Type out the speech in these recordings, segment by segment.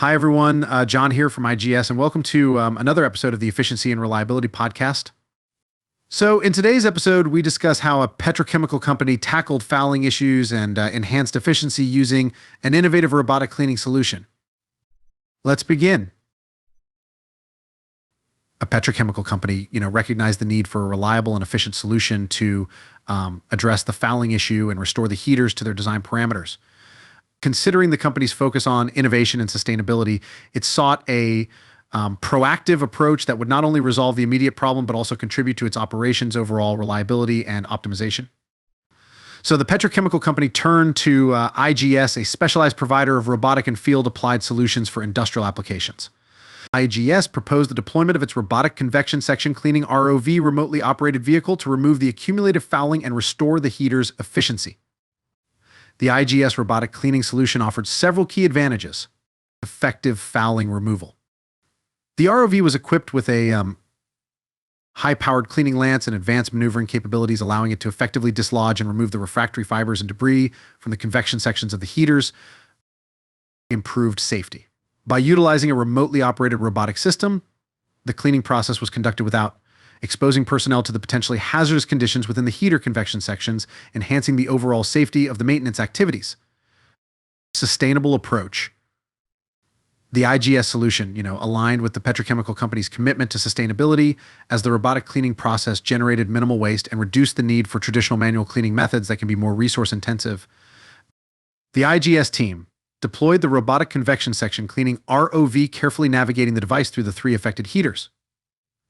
Hi, everyone. John here from IGS, and welcome to another episode of the Efficiency and Reliability Podcast. So, in today's episode, we discuss how a petrochemical company tackled fouling issues and enhanced efficiency using an innovative robotic cleaning solution. Let's begin. A petrochemical company, recognized the need for a reliable and efficient solution to address the fouling issue and restore the heaters to their design parameters. Considering the company's focus on innovation and sustainability, it sought a proactive approach that would not only resolve the immediate problem, but also contribute to its operations' overall reliability and optimization. So the petrochemical company turned to IGS, a specialized provider of robotic and field applied solutions for industrial applications. IGS proposed the deployment of its robotic convection section cleaning ROV remotely operated vehicle to remove the accumulated fouling and restore the heater's efficiency. The IGS robotic cleaning solution offered several key advantages. Effective fouling removal. The ROV was equipped with a high-powered cleaning lance and advanced maneuvering capabilities, allowing it to effectively dislodge and remove the refractory fibers and debris from the convection sections of the heaters. Improved safety. By utilizing a remotely operated robotic system, the cleaning process was conducted without exposing personnel to the potentially hazardous conditions within the heater convection sections, enhancing the overall safety of the maintenance activities. Sustainable approach. The IGS solution, aligned with the petrochemical company's commitment to sustainability, as the robotic cleaning process generated minimal waste and reduced the need for traditional manual cleaning methods that can be more resource intensive. The IGS team deployed the robotic convection section cleaning ROV, carefully navigating the device through the 3 affected heaters.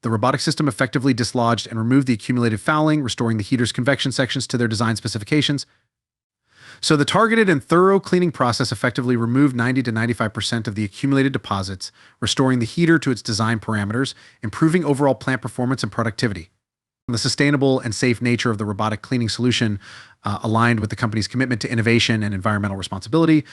The robotic system effectively dislodged and removed the accumulated fouling, restoring the heater's convection sections to their design specifications. So the targeted and thorough cleaning process effectively removed 90 to 95% of the accumulated deposits, restoring the heater to its design parameters, improving overall plant performance and productivity. The sustainable and safe nature of the robotic cleaning solution aligned with the company's commitment to innovation and environmental responsibility.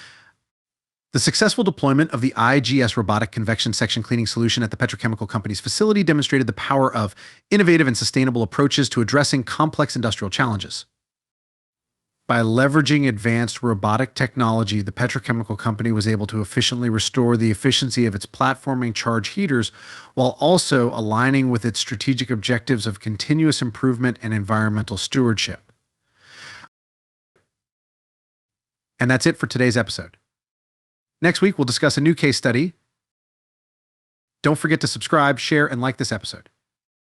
The successful deployment of the IGS robotic convection section cleaning solution at the petrochemical company's facility demonstrated the power of innovative and sustainable approaches to addressing complex industrial challenges. By leveraging advanced robotic technology, the petrochemical company was able to efficiently restore the efficiency of its platforming charge heaters while also aligning with its strategic objectives of continuous improvement and environmental stewardship. And that's it for today's episode. Next week, we'll discuss a new case study. Don't forget to subscribe, share, and like this episode.